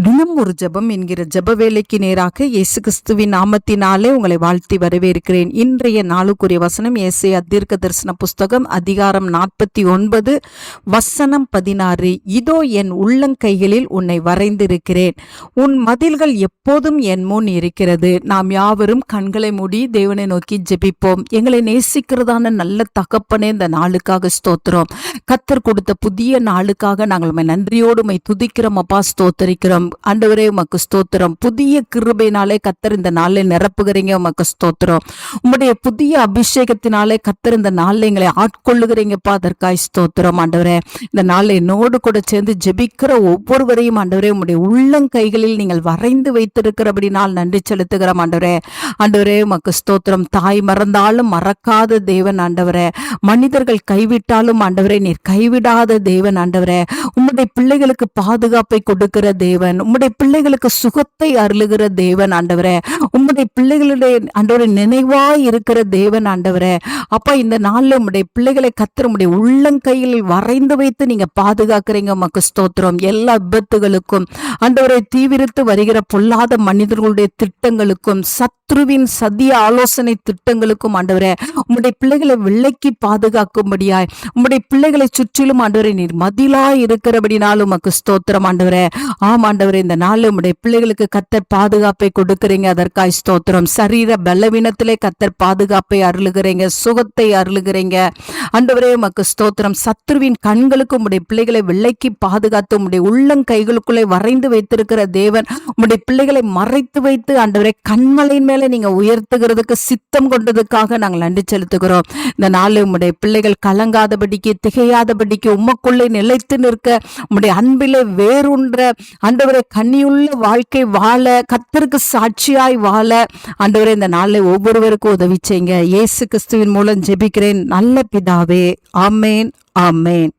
தினம் ஒரு ஜெபம் என்கிற ஜெப வேலைக்கு நேராக இயேசு கிறிஸ்துவின் நாமத்தினாலே உங்களை வாழ்த்தி வரவேற்கிறேன். இன்றைய நாளுக்குரிய வசனம் ஏசாயா தீர்க்க தரிசன புஸ்தகம் அதிகாரம் 49 வசனம் 16. இதோ என் உள்ளங்கைகளில் உன்னை வரைந்திருக்கிறேன், உன் மதில்கள் எப்போதும் என் முன் இருக்கிறது. நாம் யாவரும் கண்களை மூடி தேவனை நோக்கி ஜெபிப்போம். எங்களை நேசிக்கிறதான நல்ல தகப்பனே, இந்த நாளுக்காக ஸ்தோத்திரம். கர்த்தர் கொடுத்த புதிய நாளுக்காக நாங்கள் நன்றியோடு உம்மை துதிக்கிறோம் அப்பா, ஸ்தோத்தரிக்கிறோம். ஆண்டவரே உமக்கு ஸ்தோத்திரம். புதிய கிருபையினாலே கர்த்தர் இந்த நாளை நிரப்புகிறீங்க, உமக்கு ஸ்தோத்திரம். உம்முடைய புதிய அபிஷேகத்தினாலே கர்த்தர் இந்த நாளில் எங்களை ஆட்கொள்ளுகிறீங்கப்பா, அதற்காய் ஸ்தோத்திரம். ஆண்டவரே, இந்த நாளை என்னோடு கூட சேர்ந்து ஜெபிக்கிற ஒவ்வொருவரையும் ஆண்டவரே உம்முடைய உள்ளங்கைகளில் நீங்கள் வரைந்து வைத்திருக்கிறபடினால் நன்றி செலுத்துகிறோம். ஆண்டவரே உமக்கு ஸ்தோத்திரம். தாய் மறந்தாலும் மறக்காத தேவன் ஆண்டவரே, மனிதர்கள் கைவிட்டாலும் ஆண்டவரே நீர் கைவிடாத தேவன் ஆண்டவரே. உம்முடைய பிள்ளைகளுக்கு பாதுகாப்பை கொடுக்கிற தேவன், உம்முடைய பிள்ளைகளுக்கு சுகத்தை அருளுகிற தேவன் ஆண்டவரே. உம்முடைய பிள்ளைகளுடைய ஆண்டவரே நினைவாய் இருக்கிற தேவன் ஆண்டவரே. அப்பா, இந்த நாள்ல உம்முடைய பிள்ளைகளை கர்த்தர் உம்முடைய உள்ளங்கையில் வரைந்து வைத்து நீங்க பாதுகாக்கிறீங்க, உமக்கு ஸ்தோத்திரம். எல்லா விபத்துகளுக்கும் ஆண்டவரை தீவிரித்து வருகிற பொல்லாத மனிதர்களுடைய திட்டங்களுக்கும் சத்ருவின் சதிய ஆலோசனை திட்டங்களுக்கும் ஆண்டவரே உம்முடைய பிள்ளைகளை விலக்கி பாதுகாக்கும்படியாய் உம்முடைய பிள்ளைகளை சுற்றிலும் ஆண்டவரை நீர் மதிலாய் இருக்கிறபடினாலும் உமக்கு ஸ்தோத்திரம் ஆண்டவரே. ஆம் ஆண்டவரே, இந்த நாள் உம்முடைய பிள்ளைகளுக்கு கர்த்தர் பாதுகாப்பை கொடுக்கிறீங்க, அதற்காய் ஸ்தோத்திரம். சரீர பலவீனத்திலே கர்த்தர் பாதுகாப்பை அருளுகிறீங்க, சுகத்தை அருளுகிறீங்க ஆண்டவரே, உமக்கு ஸ்தோத்திரம். சத்ருவின் கண்களுக்கு உம்முடைய பிள்ளைகளை விலக்கி பாதுகாத்து உம்முடைய உள்ளங்கைகளுக்குள்ளே வரைந்து வைத்திருக்கிற தேவன் உம்முடைய பிள்ளைகளை மறைத்து வைத்து ஆண்டவரே கண்மலையின் மேலே நீங்க உயர்த்துகிறதுக்கு சித்தம் கொண்டதுக்காக நாங்கள் நன்றி செலுத்துகிறோம். இந்த நாள் உம்முடைய பிள்ளைகள் கலங்காதபடிக்கு திகையாதபடிக்கு உமக்குள்ளே நிலைத்து நிற்க உம்முடைய அன்பிலே வேறுன்ற ஆண்டவரே கண்ணியுள்ள வாழ்க்கை வாழ, கர்த்தருக்கு சாட்சியாய் வாழ ஆண்டவரே இந்த நாளில் ஒவ்வொருவருக்கும் உதவி செய்யுங்க. இயேசு கிறிஸ்துவின் மூலம் ஜெபிக்கிறேன் நல்ல பிதாவே. ஆமேன், ஆமேன்.